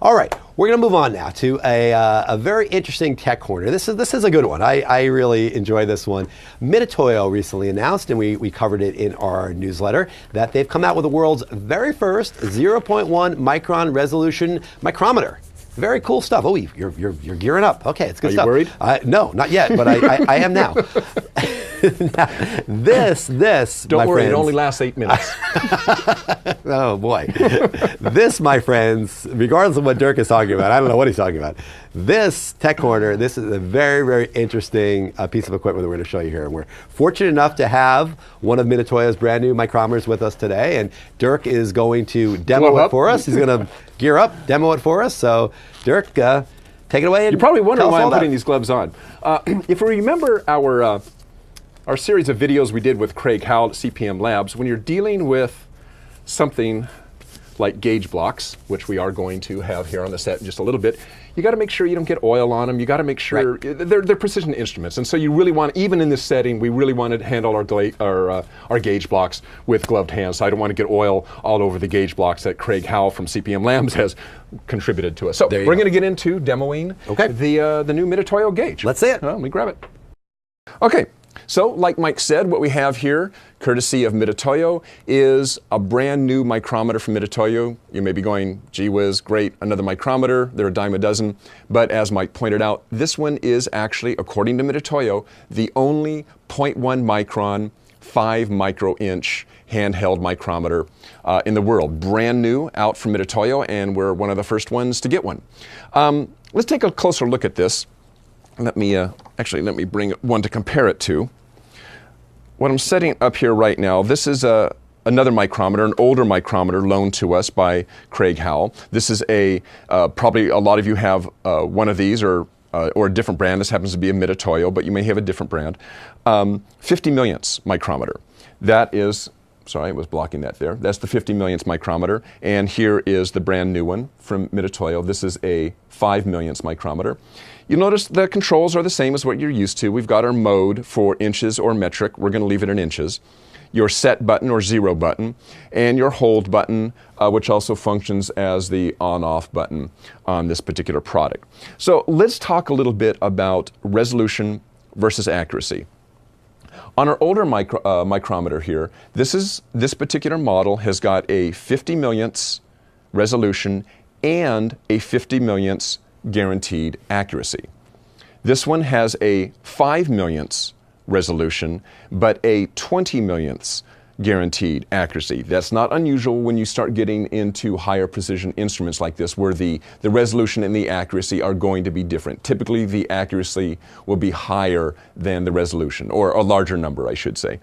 All right, we're going to move on now to a very interesting tech corner. This is a good one. I really enjoy this one. Mitutoyo recently announced, and we covered it in our newsletter, that they've come out with the world's very first 0.1 micron resolution micrometer. Very cool stuff. Oh, you're gearing up. Okay, it's good stuff. Are you worried? No, not yet, but I am now. Now, this, Don't my worry, friends, it only lasts 8 minutes. oh boy. This, my friends, regardless of what Dirk is talking about, I don't know what he's talking about. This tech corner, this is a very, very interesting piece of equipment that we're going to show you here. And we're fortunate enough to have one of Mitutoyo's brand new micrometers with us today. And Dirk is going to demo it for us. He's going to gear up, demo it for us. So Dirk, take it away. And you're probably wondering why I'm that. putting these gloves on. If we remember our series of videos we did with Craig Howell at CPM Labs, when you're dealing with something like gauge blocks, which we are going to have here on the set in just a little bit, you got to make sure you don't get oil on them. You got to make sure they're precision instruments, and so you really want, even in this setting, we really want to handle our gauge blocks with gloved hands. So I don't want to get oil all over the gauge blocks that Craig Howell from CPM Labs has contributed to us. So we're going to get into demoing the new Mitutoyo gauge. Let's see it. Let me grab it. Okay. So, like Mike said, what we have here, courtesy of Mitutoyo, is a brand new micrometer from Mitutoyo. You may be going, gee whiz, great, another micrometer, they're a dime a dozen. But as Mike pointed out, this one is actually, according to Mitutoyo, the only 0.1 micron, 5 micro-inch handheld micrometer in the world. Brand new, out from Mitutoyo, and we're one of the first ones to get one. Let's take a closer look at this. Let me bring one to compare it to. What I'm setting up here right now, this is another micrometer, an older micrometer loaned to us by Craig Howell. This is probably a lot of you have one of these or a different brand. This happens to be a Mitutoyo, but you may have a different brand. 50 millionths micrometer. That is, sorry, I was blocking that there. That's the 50 millionths micrometer. And here is the brand new one from Mitutoyo. This is a 5 millionths micrometer. You'll notice the controls are the same as what you're used to. We've got our mode for inches or metric. We're going to leave it in inches. Your set button or 0 button, and your hold button, which also functions as the on-off button on this particular product. So let's talk a little bit about resolution versus accuracy. On our older micrometer here, this particular model has got a 50 millionths resolution and a 50 millionths guaranteed accuracy. This one has a 5 millionths resolution, but a 20 millionths guaranteed accuracy. That's not unusual when you start getting into higher precision instruments like this, where the resolution and the accuracy are going to be different. Typically, the accuracy will be higher than the resolution, or a larger number, I should say.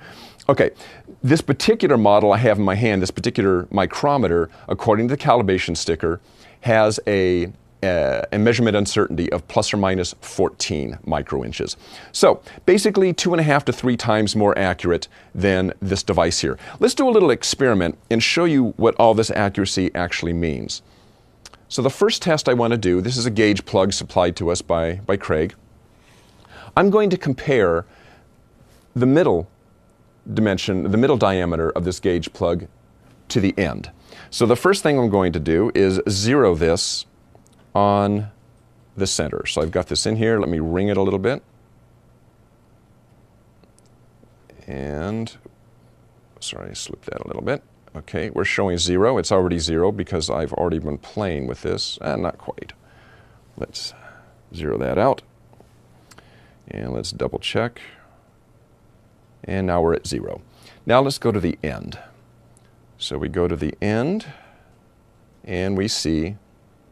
Okay, this particular model I have in my hand, this particular micrometer, according to the calibration sticker, has a measurement uncertainty of plus or minus 14 microinches. So basically 2.5 to 3 times more accurate than this device here. Let's do a little experiment and show you what all this accuracy actually means. So the first test I want to do, this is a gauge plug supplied to us by Craig. I'm going to compare the middle dimension, the middle diameter of this gauge plug to the end. So the first thing I'm going to do is zero this on the center. So I've got this in here. Let me ring it a little bit. And, sorry, slip that a little bit. Okay, we're showing 0. It's already 0 because I've already been playing with this. Not quite. Let's zero that out. And let's double check. And now we're at 0. Now let's go to the end. So we go to the end, and we see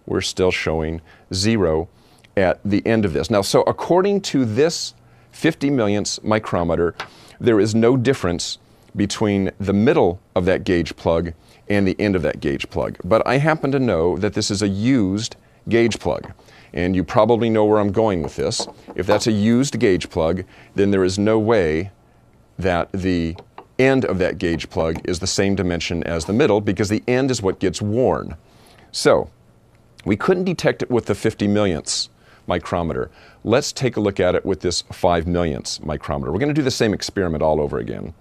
we're still showing 0 at the end of this. Now, so according to this 50 millionths micrometer, there is no difference between the middle of that gauge plug and the end of that gauge plug. But I happen to know that this is a used gauge plug. And you probably know where I'm going with this. If that's a used gauge plug, then there is no way that the end of that gauge plug is the same dimension as the middle, because the end is what gets worn. So we couldn't detect it with the 50 millionths micrometer. Let's take a look at it with this 5 millionths micrometer. We're going to do the same experiment all over again.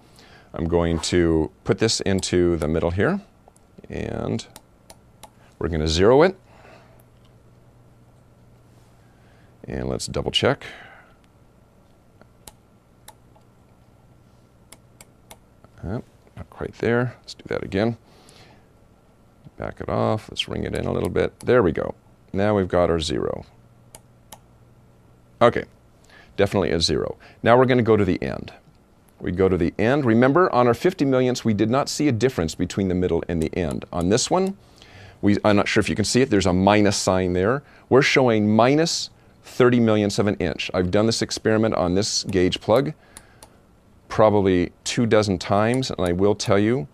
I'm going to put this into the middle here, and we're going to zero it. And let's double check. Not quite there. Let's do that again. Back it off. Let's ring it in a little bit. There we go. Now we've got our 0. Okay, definitely a 0. Now we're going to go to the end. We go to the end. Remember, on our 50 millionths, we did not see a difference between the middle and the end. On this one, I'm not sure if you can see it. There's a minus sign there. We're showing minus 30 millionths of an inch. I've done this experiment on this gauge plug probably 24 times, and I will tell you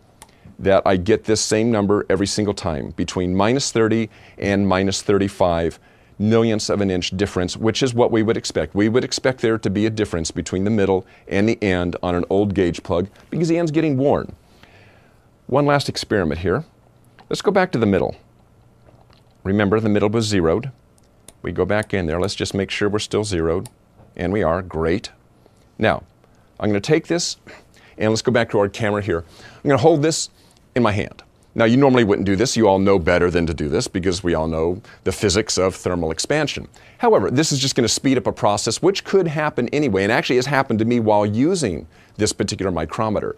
that I get this same number every single time, between minus 30 and minus 35 millionths of an inch difference, which is what we would expect. We would expect there to be a difference between the middle and the end on an old gauge plug because the end's getting worn. One last experiment here. Let's go back to the middle. Remember, the middle was zeroed. We go back in there. Let's just make sure we're still zeroed. And we are. Great. Now, I'm going to take this, and let's go back to our camera here. I'm going to hold this in my hand. Now, you normally wouldn't do this. You all know better than to do this because we all know the physics of thermal expansion. However, this is just going to speed up a process which could happen anyway, and actually has happened to me while using this particular micrometer.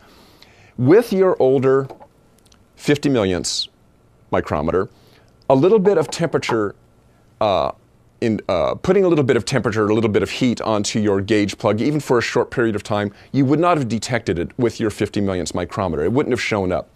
With your older 50 millionths micrometer, a little bit of temperature putting a little bit of temperature, a little bit of heat onto your gauge plug, even for a short period of time, you would not have detected it with your 50 millionths micrometer. It wouldn't have shown up.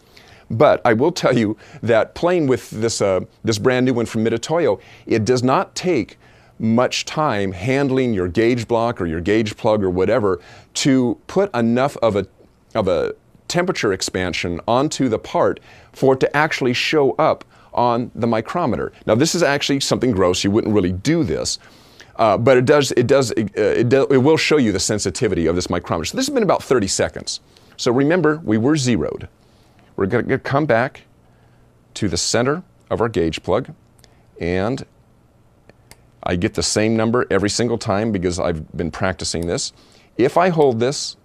But I will tell you that playing with this, this brand new one from Mitutoyo, it does not take much time handling your gauge block or your gauge plug or whatever to put enough of a temperature expansion onto the part for it to actually show up on the micrometer. Now, this is actually something gross. You wouldn't really do this, but it will show you the sensitivity of this micrometer. So this has been about 30 seconds. So remember, we were zeroed. We're going to come back to the center of our gauge plug, and I get the same number every single time because I've been practicing this. If I hold this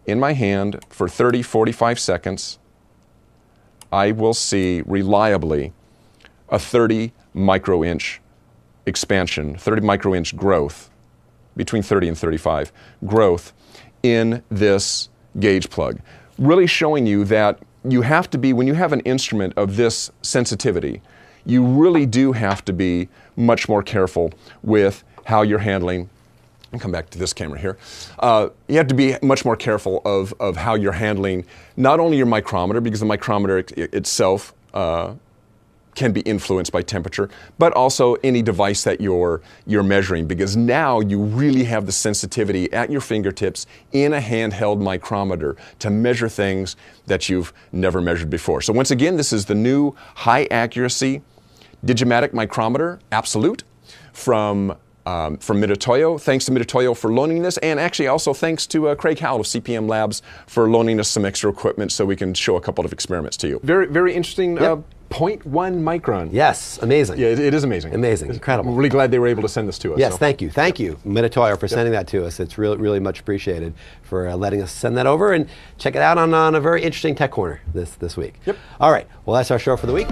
in my hand for 30, 45 seconds, I will see reliably a 30 micro-inch expansion, 30 micro-inch growth, between 30 and 35 growth in this gauge plug. Really showing you that you have to be, when you have an instrument of this sensitivity, you really do have to be much more careful with how you're handling. I'll come back to this camera here. You have to be much more careful of how you're handling not only your micrometer, because the micrometer itself can be influenced by temperature, but also any device that you're measuring, because now you really have the sensitivity at your fingertips in a handheld micrometer to measure things that you've never measured before. So once again, this is the new high accuracy Digimatic micrometer, Absolute, from Mitutoyo. Thanks to Mitutoyo for loaning this, and actually also thanks to Craig Howell of CPM Labs for loaning us some extra equipment so we can show a couple of experiments to you. Very, very interesting. Yep. 0.1 micron. Yes, amazing. Yeah, it is amazing. Amazing, incredible. I'm really glad they were able to send this to us. Yes, so. thank you, Mitutoyo, for sending that to us. It's really, really much appreciated for letting us send that over, and check it out on a very interesting Tech Corner this week. Yep. All right, well, that's our show for the week.